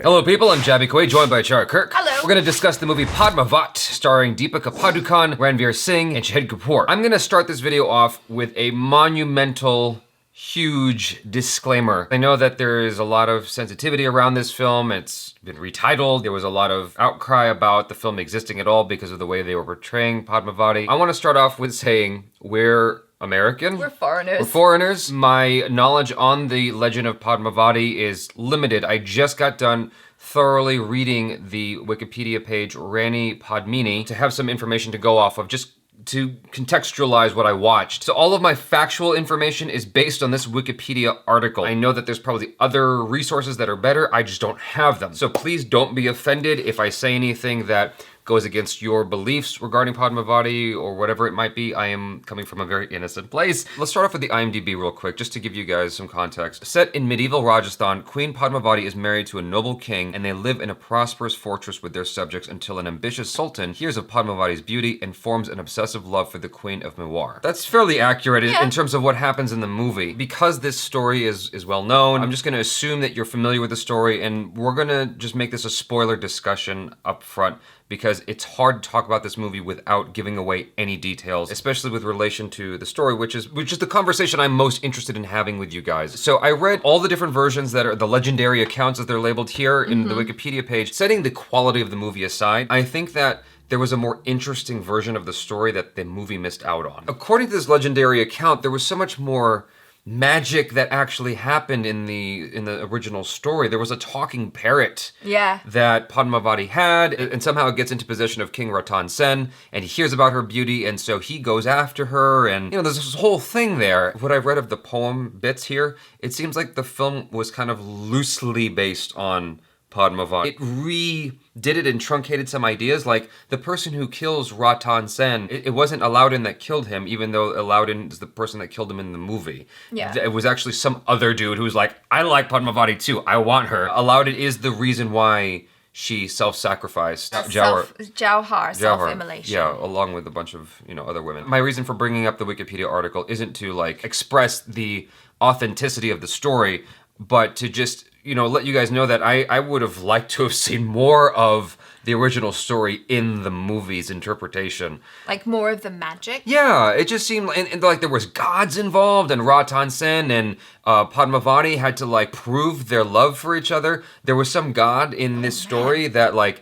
Hello people, I'm Jaby Koay, joined by ACHARA KIRK. Hello. We're gonna discuss the movie PADMAAVAT, starring Deepika Padukone, Ranveer Singh, and Shahid Kapoor. I'm gonna start this video off with a monumental, huge disclaimer. I know that there is a lot of sensitivity around this film. It's been retitled. There was a lot of outcry about the film existing at all because of the way they were portraying PADMAAVAT. I wanna start off with saying we're American. We're foreigners. We're foreigners. My knowledge on the legend of PADMAAVAT is limited. I just got done thoroughly reading the Wikipedia page Rani Padmini to have some information to go off of, just to contextualize what I watched. So all of my factual information is based on this Wikipedia article. I know that there's probably other resources that are better, I just don't have them. So please don't be offended if I say anything that goes against your beliefs regarding PADMAAVAT or whatever it might be. I am coming from a very innocent place. Let's start off with the IMDb real quick, just to give you guys some context. Set in medieval Rajasthan, Queen PADMAAVAT is married to a noble king, and they live in a prosperous fortress with their subjects until an ambitious sultan hears of PADMAAVAT's beauty and forms an obsessive love for the Queen of Mewar. That's fairly accurate in terms of what happens in the movie. Because this story is well known, I'm just gonna assume that you're familiar with the story, and we're gonna just make this a spoiler discussion up front, because it's hard to talk about this movie without giving away any details, especially with relation to the story, which is the conversation I'm most interested in having with you guys. So I read all the different versions that are the legendary accounts as they're labeled here in the Wikipedia page. Setting the quality of the movie aside, I think that there was a more interesting version of the story that the movie missed out on. According to this legendary account, there was so much more magic that actually happened in the original story. There was a talking parrot that PADMAAVAT had, and somehow it gets into possession of King Ratan Sen, and he hears about her beauty, and so he goes after her, and there's this whole thing there. What I've read of the poem bits here, it seems like the film was kind of loosely based on PADMAAVAT. It redid it and truncated some ideas, like the person who kills Ratan Sen, it wasn't Aladdin that killed him, even though Aladdin is the person that killed him in the movie. Yeah. It was actually some other dude who was like, I like PADMAAVAT too, I want her. Aladdin is the reason why she self-sacrificed. Jauhar, self-immolation. Yeah, along with a bunch of, other women. My reason for bringing up the Wikipedia article isn't to like express the authenticity of the story, but to just let you guys know that I would have liked to have seen more of the original story in the movie's interpretation. Like more of the magic? Yeah, it just seemed and like there was gods involved, and Ratan Sen and PADMAAVAT had to like prove their love for each other. There was some god in this story that like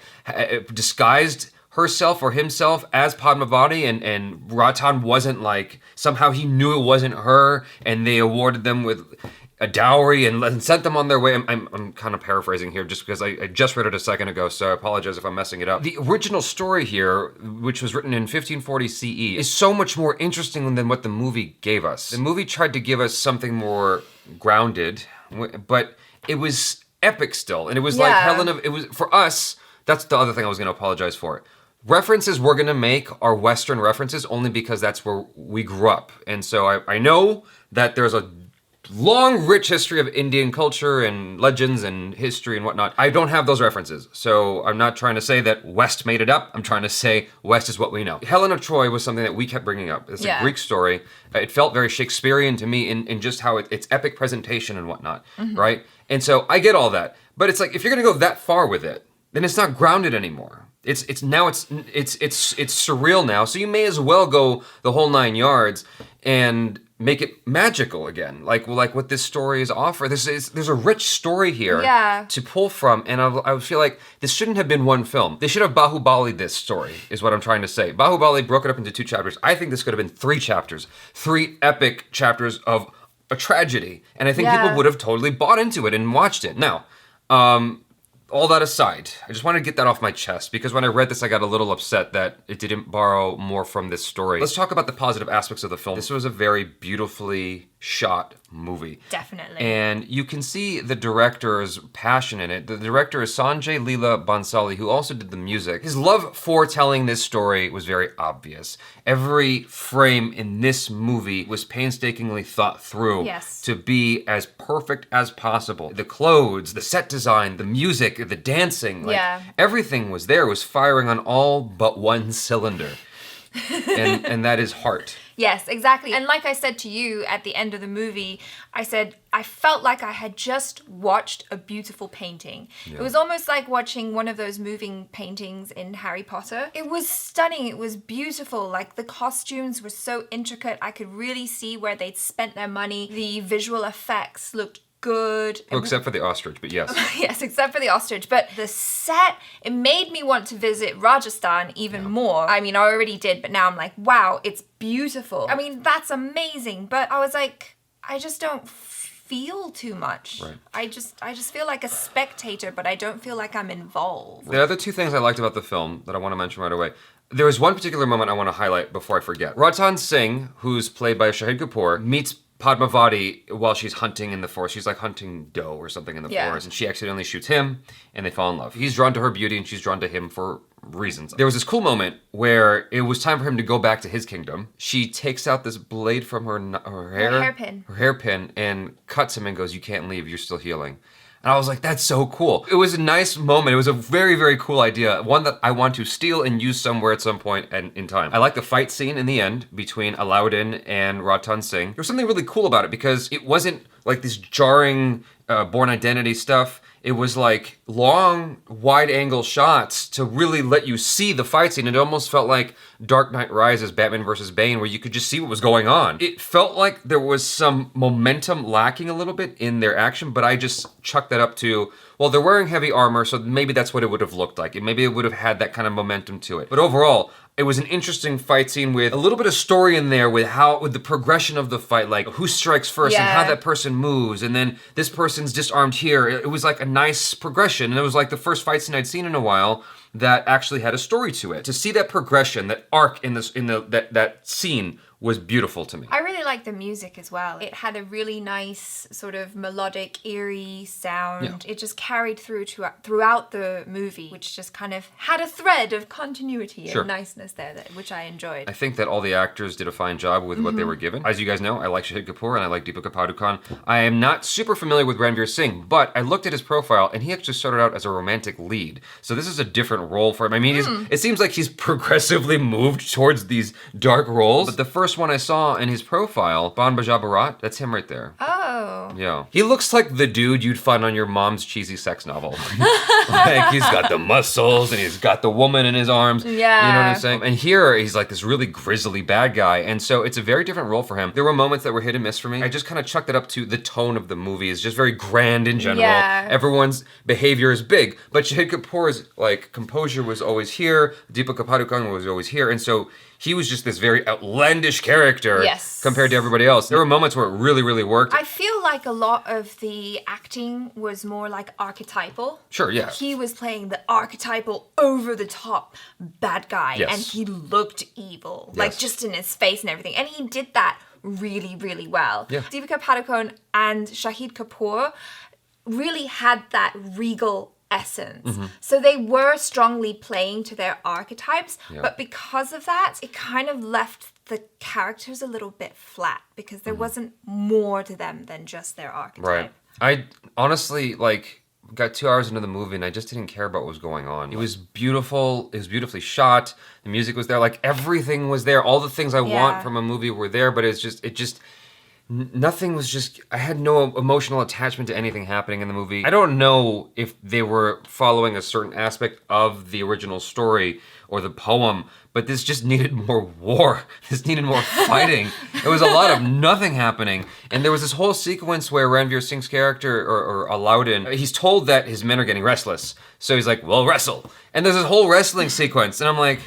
disguised herself or himself as PADMAAVAT, and Ratan wasn't like, somehow he knew it wasn't her, and they awarded them with a dowry and sent them on their way. I'm kind of paraphrasing here just because I just read it a second ago, so I apologize if I'm messing it up. The original story here, which was written in 1540 CE, is so much more interesting than what the movie gave us. The movie tried to give us something more grounded, but it was epic still, and it was like it was, for us, that's the other thing I was gonna apologize for. References we're gonna make are Western references only because that's where we grew up. And so I know that there's a long, rich history of Indian culture and legends and history and whatnot. I don't have those references, so I'm not trying to say that West made it up. I'm trying to say West is what we know. Helen of Troy was something that we kept bringing up. It's a Greek story. It felt very Shakespearean to me in just how its epic presentation and whatnot, right? And so I get all that, but it's like, if you're gonna go that far with it, then it's not grounded anymore. It's surreal now, so you may as well go the whole 9 yards and make it magical again, like what this story is offering. There's a rich story here to pull from, and I feel like this shouldn't have been one film. They should have Bahubali this story, is what I'm trying to say. Bahubali broke it up into 2 chapters. I think this could have been 3 chapters, 3 epic chapters of a tragedy, and I think people would have totally bought into it and watched it. Now, all that aside, I just wanted to get that off my chest, because when I read this, I got a little upset that it didn't borrow more from this story. Let's talk about the positive aspects of the film. This was a very beautifully shot movie. Definitely. And you can see the director's passion in it. The director is Sanjay Leela Bansali, who also did the music. His love for telling this story was very obvious. Every frame in this movie was painstakingly thought through to be as perfect as possible. The clothes, the set design, the music, the dancing, everything was there. It was firing on all but one cylinder. and that is heart. Yes, exactly. And like I said to you at the end of the movie, I said, I felt like I had just watched a beautiful painting. It was almost like watching one of those moving paintings in Harry Potter. It was stunning. It was beautiful. Like the costumes were so intricate. I could really see where they'd spent their money. The visual effects looked good. Well, except for the ostrich, but yes. Yes, except for the ostrich. But the set, it made me want to visit Rajasthan even more. I mean, I already did, but now I'm like, wow, it's beautiful. I mean, that's amazing. But I was like, I just don't feel too much. Right. I just feel like a spectator, but I don't feel like I'm involved. The other two things I liked about the film that I want to mention right away. There was one particular moment I want to highlight before I forget. Ranveer Singh, who's played by Shahid Kapoor, meets Padmavati while she's hunting in the forest. She's like hunting doe or something in the forest, and she accidentally shoots him, and they fall in love. He's drawn to her beauty, and she's drawn to him for reasons. There was this cool moment where it was time for him to go back to his kingdom. She takes out this blade from her hairpin, and cuts him and goes, "You can't leave. You're still healing." And I was like, that's so cool. It was a nice moment. It was a very, very cool idea. One that I want to steal and use somewhere at some point and in time. I like the fight scene in the end between Alauddin and Ranveer Singh. There was something really cool about it because it wasn't like this jarring Born Identity stuff. It was like long, wide-angle shots to really let you see the fight scene. It almost felt like Dark Knight Rises, Batman versus Bane, where you could just see what was going on. It felt like there was some momentum lacking a little bit in their action, but I just chucked that up to, well, they're wearing heavy armor, so maybe that's what it would have looked like. And maybe it would have had that kind of momentum to it. But overall, it was an interesting fight scene with a little bit of story in there with the progression of the fight, like who strikes first and how that person moves, and then this person's disarmed here. It was like a nice progression, and it was like the first fight scene I'd seen in a while that actually had a story to it. To see that progression, that arc that scene was beautiful to me. I really liked the music as well. It had a really nice sort of melodic, eerie sound. Yeah. It just carried throughout the movie, which just kind of had a thread of continuity and niceness there, which I enjoyed. I think that all the actors did a fine job with what they were given. As you guys know, I like Shahid Kapoor and I like Deepika Padukone. I am not super familiar with Ranveer Singh, but I looked at his profile and he actually started out as a romantic lead. So this is a different role for him. I mean, it seems like he's progressively moved towards these dark roles. But the first one I saw in his profile, Ban Baja Barat, that's him right there. Oh. Yeah. He looks like the dude you'd find on your mom's cheesy sex novel. Like, he's got the muscles and he's got the woman in his arms. Yeah. You know what I'm saying? And here, he's like this really grisly bad guy. And so it's a very different role for him. There were moments that were hit and miss for me. I just kind of chucked it up to the tone of the movie. It's just very grand in general. Yeah. Everyone's behavior is big. But Shahid Kapoor's like composure was always here. Deepika Padukone was always here. And so he was just this very outlandish character compared to everybody else. There were moments where it really, really worked. I feel like a lot of the acting was more like archetypal. Sure, yeah. He was playing the archetypal, over-the-top bad guy, and he looked evil, like just in his face and everything. And he did that really, really well. Yeah. Deepika Padukone and Shahid Kapoor really had that regal essence. So they were strongly playing to their archetypes, but because of that, it kind of left the characters a little bit flat because there wasn't more to them than just their archetype. Right. I honestly, got 2 hours into the movie and I just didn't care about what was going on. It was beautiful. It was beautifully shot. The music was there. Like, everything was there. All the things I want from a movie were there, but nothing was just, I had no emotional attachment to anything happening in the movie. I don't know if they were following a certain aspect of the original story or the poem, but this just needed more war. This needed more fighting. There was a lot of nothing happening. And there was this whole sequence where Ranveer Singh's character, or Alauddin, he's told that his men are getting restless. So he's like, well, wrestle. And there's this whole wrestling sequence. And I'm like,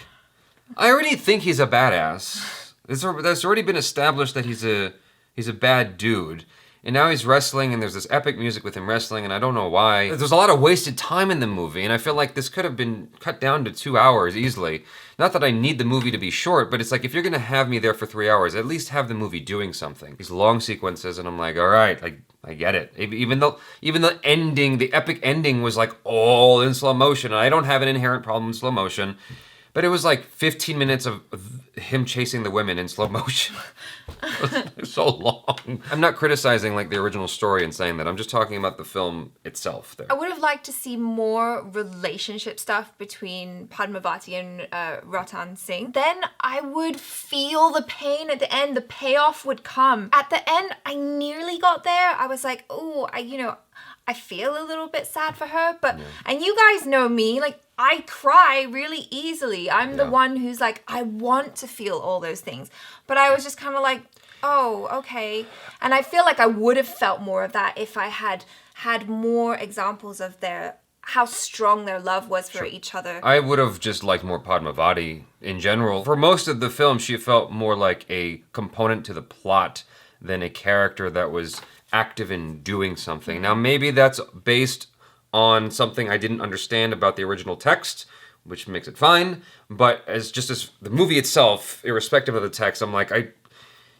I already think he's a badass. That's already been established that he's a bad dude. And now he's wrestling, and there's this epic music with him wrestling, and I don't know why. There's a lot of wasted time in the movie, and I feel like this could have been cut down to 2 hours easily. Not that I need the movie to be short, but it's like, if you're gonna have me there for 3 hours, at least have the movie doing something. These long sequences, and I'm like, all right, I get it. Even the ending, the epic ending was like all in slow motion, and I don't have an inherent problem in slow motion. But it was like 15 minutes of him chasing the women in slow motion. It was so long. I'm not criticizing like the original story and saying that. I'm just talking about the film itself there. I would have liked to see more relationship stuff between Padmavati and Ratan Singh. Then I would feel the pain at the end. The payoff would come. At the end, I nearly got there. I was like, oh, I feel a little bit sad for her, but, and you guys know me, like, I cry really easily. I'm the one who's like, I want to feel all those things. But I was just kind of like, oh, okay. And I feel like I would have felt more of that if I had more examples of how strong their love was for each other. I would have just liked more Padmavati in general. For most of the film, she felt more like a component to the plot than a character that was active in doing something. Now, maybe that's based on something I didn't understand about the original text, which makes it fine. But as the movie itself, irrespective of the text, I'm like,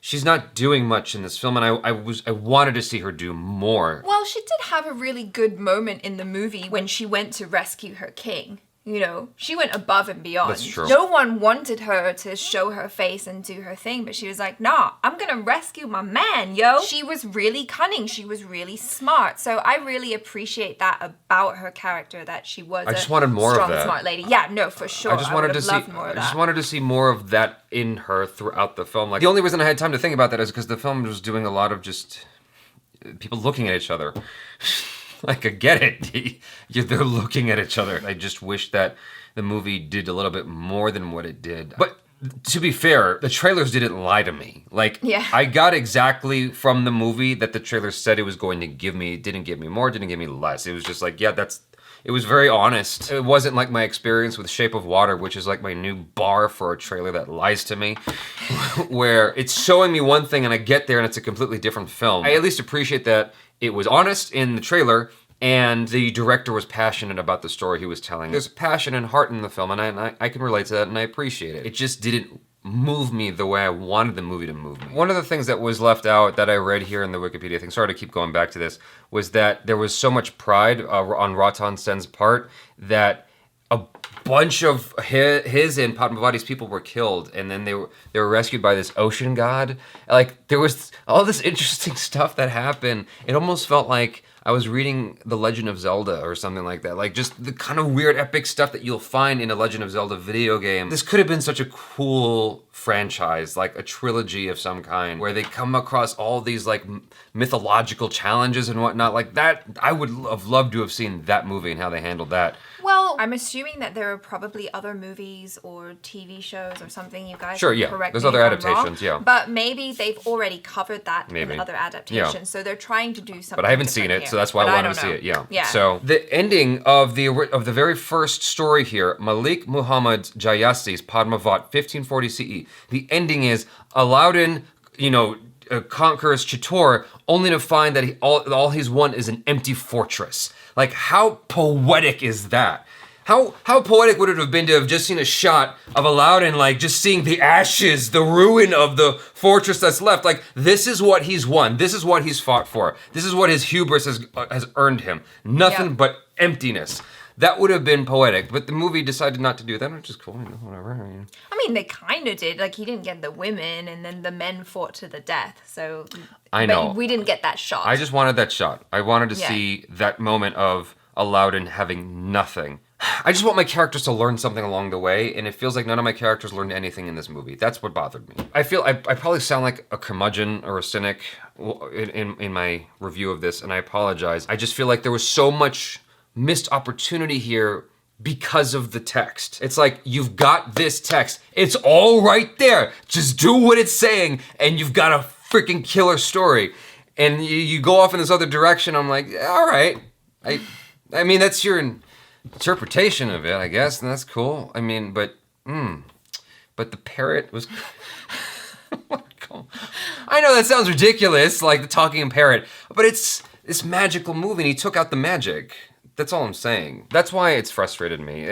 she's not doing much in this film, and I wanted to see her do more. Well, she did have a really good moment in the movie when she went to rescue her king. You know, she went above and beyond. That's true. No one wanted her to show her face and do her thing, but she was like, nah, I'm gonna rescue my man, yo. She was really cunning. She was really smart. So I really appreciate that about her character, that she was I just wanted more strong, of that. smart lady. Yeah, no, for sure. I just wanted to see more of that. I just wanted to see more of that in her throughout the film. Like, the only reason I had time to think about that is because the film was doing a lot of just people looking at each other. Like, I get it. They're looking at each other. I just wish that the movie did a little bit more than what it did. But to be fair, the trailers didn't lie to me. Like, I got exactly from the movie that the trailer said it was going to give me. It didn't give me more, didn't give me less. It was just like, it was very honest. It wasn't like my experience with Shape of Water, which is like my new bar for a trailer that lies to me, where it's showing me one thing and I get there and it's a completely different film. I at least appreciate that it was honest in the trailer and the director was passionate about the story he was telling. There's passion and heart in the film, and I can relate to that and I appreciate it. It just didn't move me the way I wanted the movie to move me. One of the things that was left out that I read here in the Wikipedia thing, sorry to keep going back to this, was that there was so much pride on Ratan Sen's part that a bunch of his and Padmavati's people were killed, and then they were rescued by this ocean god. Like, there was all this interesting stuff that happened. It almost felt like I was reading The Legend of Zelda or something like that. Like, just the kind of weird epic stuff that you'll find in a Legend of Zelda video game. This could have been such a cool franchise, like a trilogy of some kind, where they come across all these like mythological challenges and whatnot. Like that, I would have loved to have seen that movie and how they handled that. Well, I'm assuming that there are probably other movies or TV shows or something. You guys sure, yeah. Correct There's me other if I'm adaptations, wrong, yeah. But maybe they've already covered that maybe. in other adaptations. Yeah. So they're trying to do something. But I haven't seen it, here. so that's why But I wanted to see it. Yeah. Yeah. So the ending of the very first story here, Malik Muhammad Jayasi's Padmavat, 1540 CE. The ending is Alauddin, conquers Chittor, only to find that all he's won is an empty fortress. Like, how poetic is that? How poetic would it have been to have just seen a shot of Alauddin, like, just seeing the ashes, the ruin of the fortress that's left? Like, this is what he's won. This is what he's fought for. This is what his hubris has earned him. Nothing but emptiness. That would have been poetic, but the movie decided not to do that, which is cool, whatever. I mean, they kind of did. Like, he didn't get the women, and then the men fought to the death. So I know. But we didn't get that shot. I just wanted that shot. I wanted to see that moment of Alauddin having nothing. I just want my characters to learn something along the way, and it feels like none of my characters learned anything in this movie. That's what bothered me. I feel I probably sound like a curmudgeon or a cynic in my review of this, and I apologize. I just feel like there was so much missed opportunity here because of the text. It's like, you've got this text. It's all right there. Just do what it's saying, and you've got a freaking killer story. And you go off in this other direction, I'm like, all right. I mean, that's your interpretation of it, I guess, and that's cool. I mean, but the parrot was... I know that sounds ridiculous, like the talking parrot, but it's this magical movie, and he took out the magic. That's all I'm saying. That's why it's frustrated me.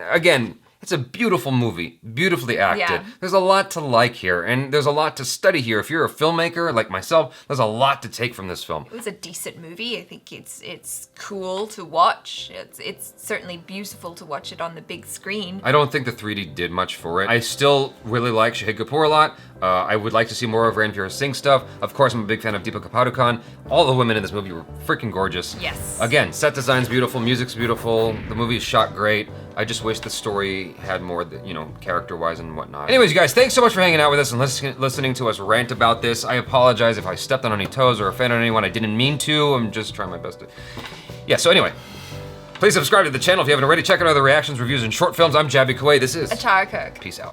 Again, It's a beautiful movie, beautifully acted. Yeah. There's a lot to like here, and there's a lot to study here. If you're a filmmaker like myself, there's a lot to take from this film. It was a decent movie. I think it's cool to watch. It's certainly beautiful to watch it on the big screen. I don't think the 3D did much for it. I still really like Shahid Kapoor a lot. I would like to see more of Ranveer Singh stuff. Of course, I'm a big fan of Deepika Padukone. All the women in this movie were freaking gorgeous. Yes. Again, set design's beautiful, music's beautiful, the movie is shot great. I just wish the story had more, character-wise and whatnot. Anyways, you guys, thanks so much for hanging out with us and listening to us rant about this. I apologize if I stepped on any toes or offended anyone. I didn't mean to. I'm just trying my best to... Yeah, so anyway, please subscribe to the channel if you haven't already. Check out other reactions, reviews, and short films. I'm Jaby Koay. This is ACHARA KIRK. Peace out.